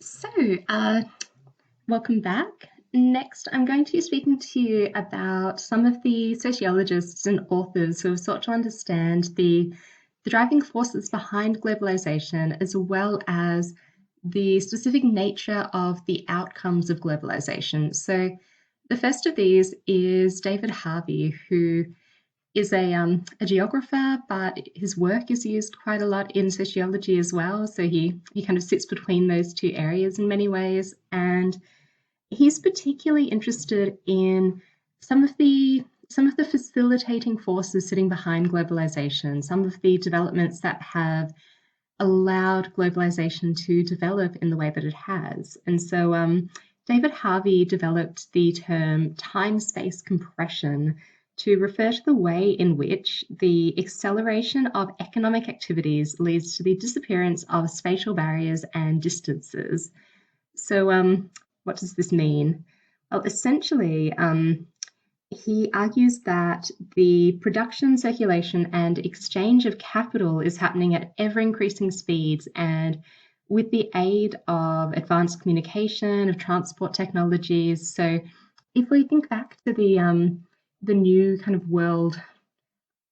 So, welcome back. Next, I'm going to be speaking to you about some of the sociologists and authors who have sought to understand the driving forces behind globalization, as well as the specific nature of the outcomes of globalization. So, the first of these is David Harvey, who is a geographer, but his work is used quite a lot in sociology as well. So he kind of sits between those two areas in many ways, and he's particularly interested in some of the some of the facilitating forces sitting behind globalization, some of the developments that have allowed globalization to develop in the way that it has. And so David Harvey developed the term time-space compression to refer to the way in which the acceleration of economic activities leads to the disappearance of spatial barriers and distances. So what does this mean? Well, essentially, he argues that the production, circulation, and exchange of capital is happening at ever increasing speeds, and with the aid of advanced communication, of transport technologies. So, if we think back to the new kind of world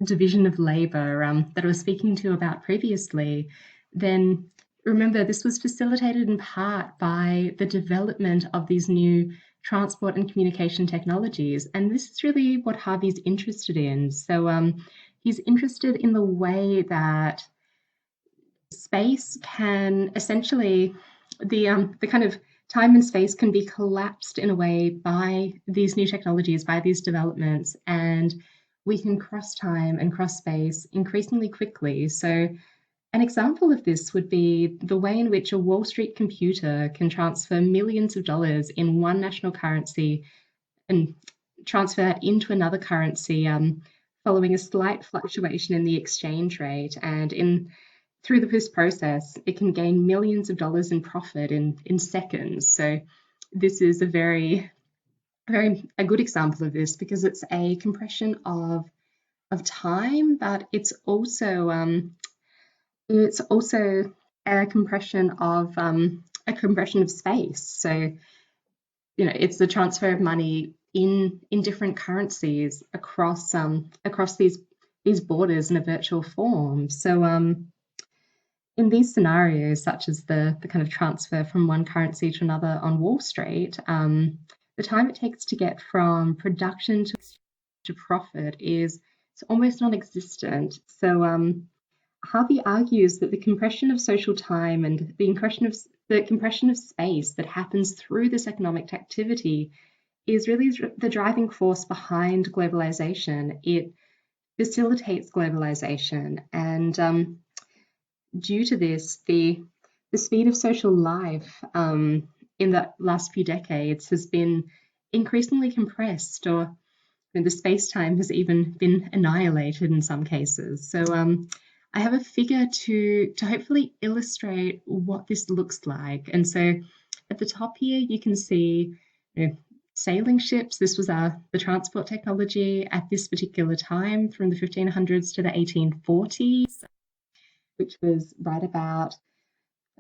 division of labour that I was speaking to about previously, then remember this was facilitated in part by the development of these new transport and communication technologies. And this is really what Harvey's interested in. So he's interested in the way that space can essentially, the kind of time and space can be collapsed in a way by these new technologies, by these developments, and we can cross time and cross space increasingly quickly. So an example of this would be the way in which a Wall Street computer can transfer millions of dollars in one national currency and transfer that into another currency following a slight fluctuation in the exchange rate. And through this process, it can gain millions of dollars in profit in seconds. So this is a good example of this because it's a compression of time, but it's also a compression of space. So it's the transfer of money in different currencies across these borders in a virtual form. So in these scenarios, such as the kind of transfer from one currency to another on Wall Street, the time it takes to get from production to profit is almost non-existent. So Harvey argues that the compression of social time and the compression of space that happens through this economic activity is really the driving force behind globalization. It facilitates globalization, and due to this, the speed of social life in the last few decades has been increasingly compressed, or the space-time has even been annihilated in some cases. So I have a figure to hopefully illustrate what this looks like. And so at the top here, you can see sailing ships. This was the transport technology at this particular time from the 1500s to the 1840s, which was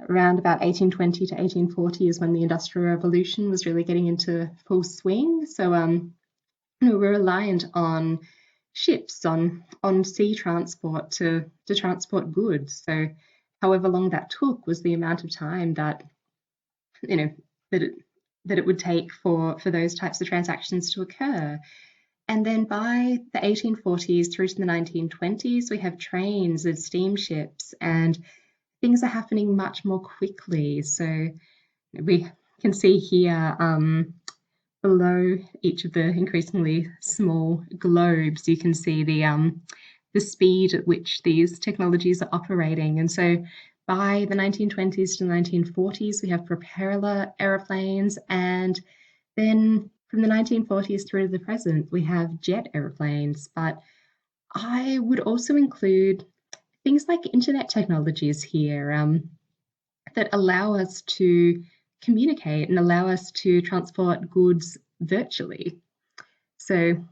around about 1820 to 1840 is when the Industrial Revolution was really getting into full swing. So we're reliant on ships, on sea transport to transport goods. So however long that took was the amount of time that that it would take for those types of transactions to occur. And then by the 1840s through to the 1920s, we have trains and steamships, and things are happening much more quickly. So we can see here below each of the increasingly small globes, you can see the speed at which these technologies are operating. And so by the 1920s to the 1940s, we have propeller aeroplanes, and then from the 1940s through to the present, we have jet aeroplanes. But I would also include things like internet technologies here that allow us to communicate and allow us to transport goods virtually. So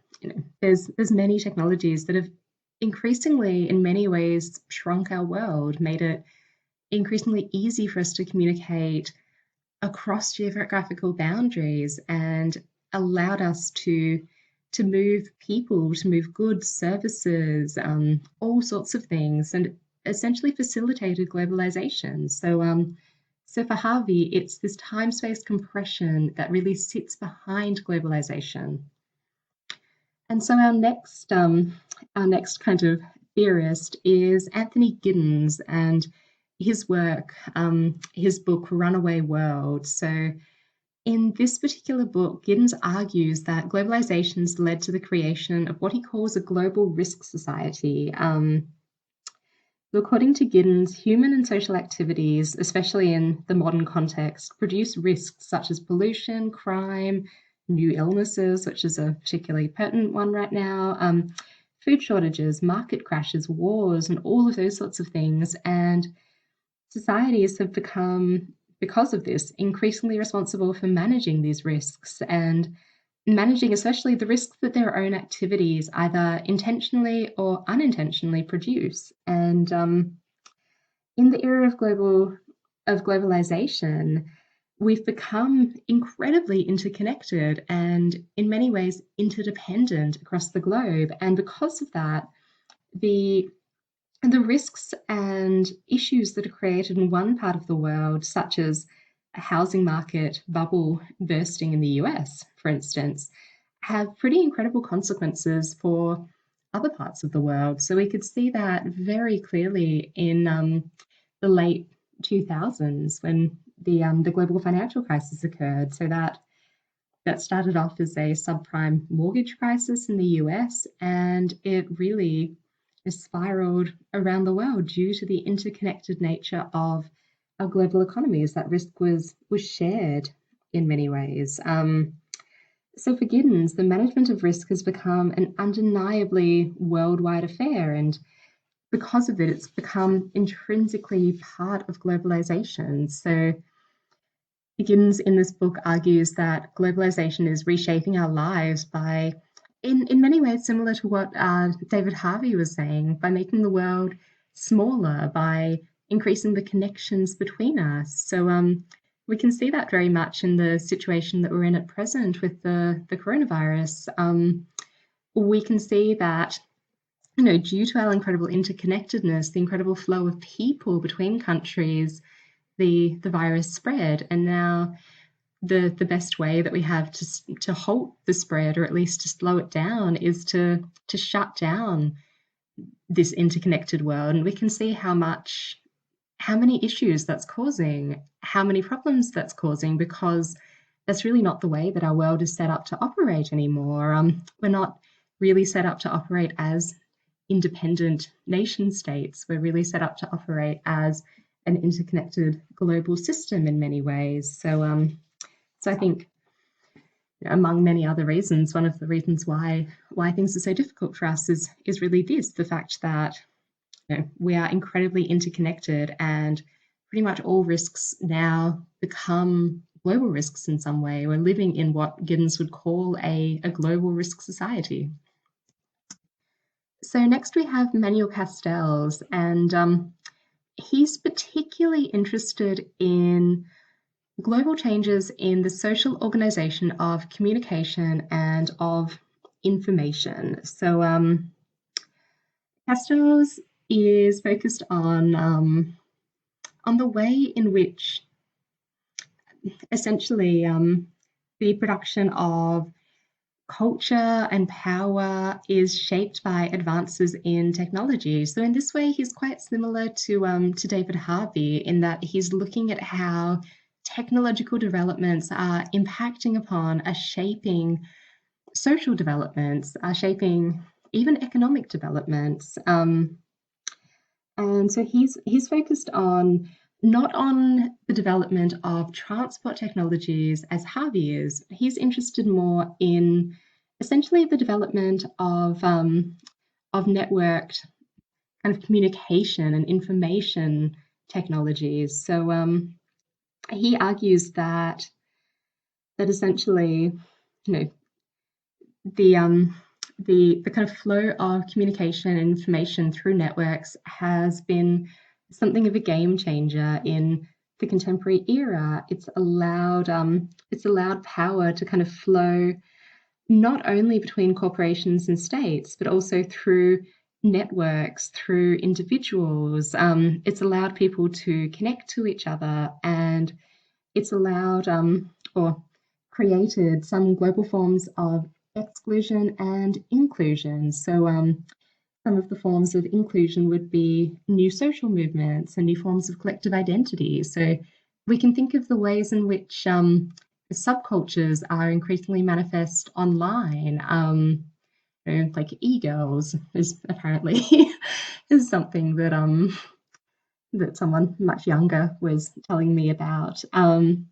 there's many technologies that have increasingly, in many ways, shrunk our world, made it increasingly easy for us to communicate across geographical boundaries and allowed us to move people, to move goods, services, all sorts of things, and essentially facilitated globalization. So for Harvey, it's this time-space compression that really sits behind globalization. And so our next kind of theorist is Anthony Giddens and his work, his book Runaway World. So in this particular book, Giddens argues that globalization's led to the creation of what he calls a global risk society. According to Giddens, human and social activities, especially in the modern context, produce risks such as pollution, crime, new illnesses, which is a particularly pertinent one right now, food shortages, market crashes, wars, and all of those sorts of things. And societies have become, because of this, increasingly responsible for managing these risks and managing especially the risks that their own activities either intentionally or unintentionally produce. And in the era of globalization, we've become incredibly interconnected and in many ways interdependent across the globe. And because of that, the risks and issues that are created in one part of the world, such as a housing market bubble bursting in the US, for instance, have pretty incredible consequences for other parts of the world. So we could see that very clearly in the late 2000s when the global financial crisis occurred. So that started off as a subprime mortgage crisis in the US, and it really spiraled around the world due to the interconnected nature of our global economies. That risk was shared in many ways. So for Giddens, the management of risk has become an undeniably worldwide affair, and because of it, it's become intrinsically part of globalization. So Giddens in this book argues that globalization is reshaping our lives by, in many ways, similar to what David Harvey was saying, by making the world smaller, by increasing the connections between us. So we can see that very much in the situation that we're in at present with the coronavirus. We can see that, due to our incredible interconnectedness, the incredible flow of people between countries, the virus spread. And now the best way that we have to halt the spread, or at least to slow it down, is to shut down this interconnected world. And we can see how many issues that's causing, how many problems that's causing, because that's really not the way that our world is set up to operate anymore. We're not really set up to operate as independent nation states. We're really set up to operate as an interconnected global system in many ways. So I think, among many other reasons, one of the reasons why things are so difficult for us is really the fact that we are incredibly interconnected, and pretty much all risks now become global risks in some way. We're living in what Giddens would call a global risk society. So next we have Manuel Castells, and he's particularly interested in global changes in the social organization of communication and of information. So Castells is focused on the way in which essentially the production of culture and power is shaped by advances in technology. So in this way, he's quite similar to David Harvey in that he's looking at how technological developments are impacting upon, are shaping social developments, are shaping even economic developments. And so he's focused on not on the development of transport technologies as Harvey is. He's interested more in essentially the development of networked kind of communication and information technologies. So he argues that essentially, the kind of flow of communication and information through networks has been something of a game changer in the contemporary era, it's allowed power to kind of flow not only between corporations and states, but also through networks, through individuals. It's allowed people to connect to each other, and it's allowed or created some global forms of exclusion and inclusion. So some of the forms of inclusion would be new social movements and new forms of collective identity. So we can think of the ways in which subcultures are increasingly manifest online. Like e-girls is apparently is something that that someone much younger was telling me about. And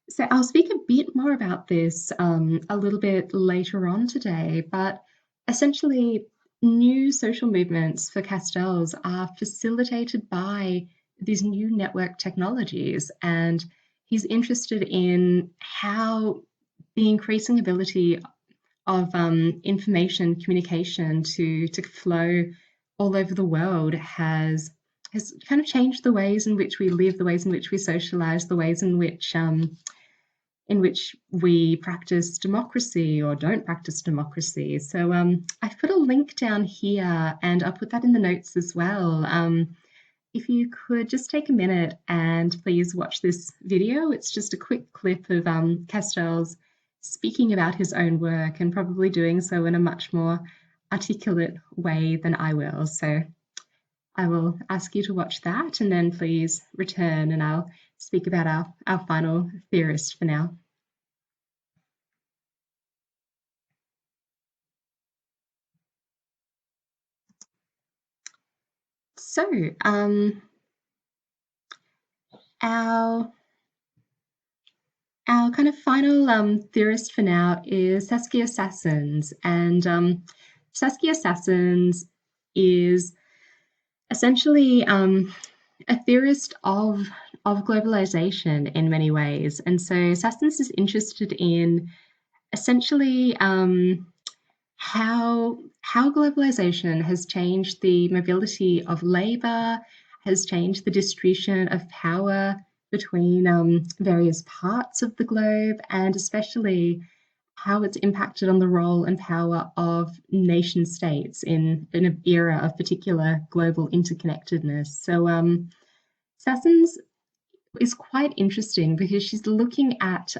so I'll speak a bit more about this a little bit later on today, but essentially new social movements for Castells are facilitated by these new network technologies, and he's interested in how the increasing ability of information communication to flow all over the world has kind of changed the ways in which we live, the ways in which we socialize, the ways in which we practice democracy or don't practice democracy. So I've put a link down here, and I'll put that in the notes as well. If you could just take a minute and please watch this video. It's just a quick clip of Castells speaking about his own work, and probably doing so in a much more articulate way than I will. So I will ask you to watch that, and then please return and I'll speak about our final theorist for now. So our kind of final theorist for now is Saskia Sassen, and Saskia Sassen is essentially a theorist of globalization in many ways. And so Sassen is interested in essentially how globalization has changed the mobility of labor, has changed the distribution of power between various parts of the globe, and especially how it's impacted on the role and power of nation states in an era of particular global interconnectedness. So Sassen's is quite interesting because she's looking at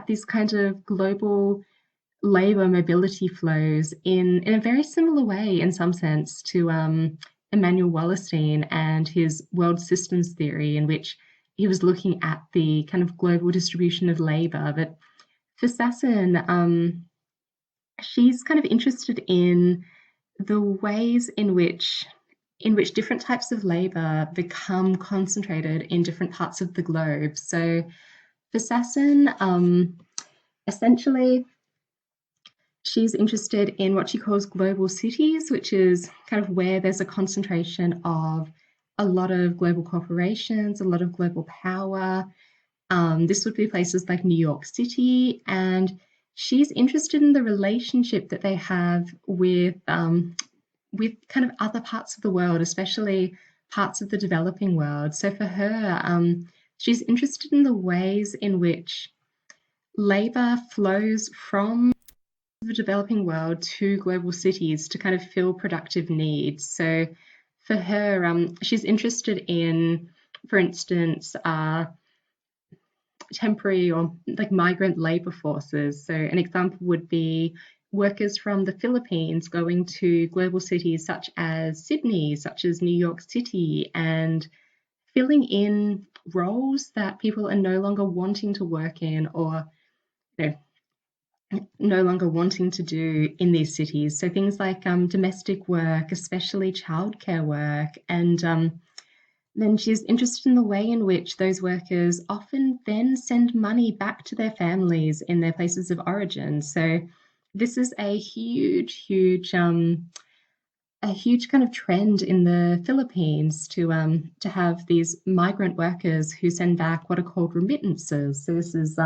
this kind of global labor mobility flows in a very similar way, in some sense, to Immanuel Wallerstein and his world systems theory, in which he was looking at the kind of global distribution of labor. But for Sassen, she's kind of interested in the ways in which different types of labor become concentrated in different parts of the globe. So for Sassen, essentially, she's interested in what she calls global cities, which is kind of where there's a concentration of a lot of global corporations, a lot of global power. This would be places like New York City, and she's interested in the relationship that they have with kind of other parts of the world, especially parts of the developing world. So for her, she's interested in the ways in which labor flows from the developing world to global cities to kind of fill productive needs. So for her, she's interested in, for instance, temporary or like migrant labor forces. So an example would be workers from the Philippines going to global cities such as Sydney, such as New York City, and filling in roles that people are no longer wanting to work in, or no longer wanting to do in these cities. So things like domestic work, especially childcare work, and then she's interested in the way in which those workers often then send money back to their families in their places of origin. So this is a huge kind of trend in the Philippines to have these migrant workers who send back what are called remittances. So this is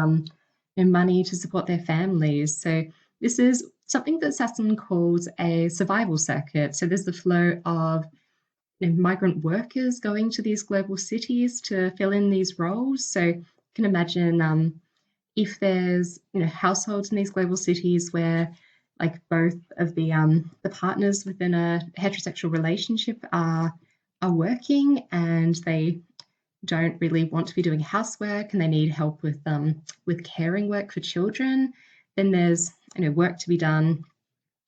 money to support their families. So this is something that Sassen calls a survival circuit. So there's the flow of migrant workers going to these global cities to fill in these roles. So you can imagine if there's households in these global cities where like both of the partners within a heterosexual relationship are working and they don't really want to be doing housework and they need help with caring work for children, then there's work to be done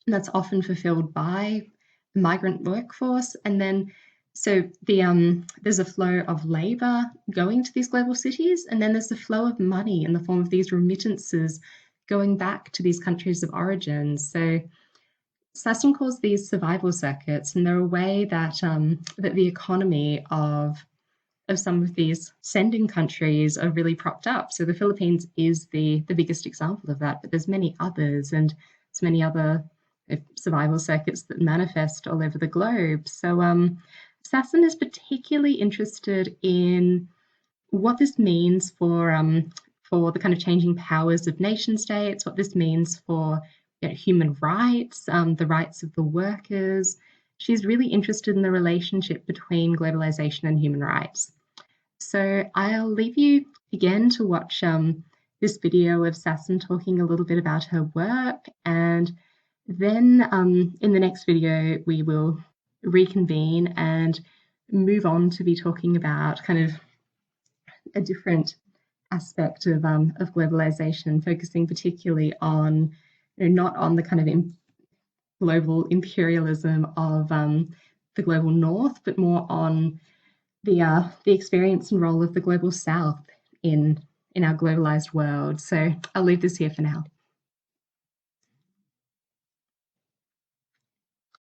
that's often fulfilled by the migrant workforce. And then so there's a flow of labour going to these global cities, and then there's the flow of money in the form of these remittances going back to these countries of origin. So Sassen calls these survival circuits, and they're a way that that the economy of some of these sending countries are really propped up. So the Philippines is the biggest example of that, but there's many others, and there's many other survival circuits that manifest all over the globe. So Sassen is particularly interested in what this means for the kind of changing powers of nation states, what this means for human rights, the rights of the workers. She's really interested in the relationship between globalization and human rights. So I'll leave you again to watch this video of Sassen talking a little bit about her work, and then in the next video we will reconvene and move on to be talking about kind of a different aspect of globalization, focusing particularly on not on the kind of global imperialism of the global north, but more on the experience and role of the global south in our globalized world. So I'll leave this here for now.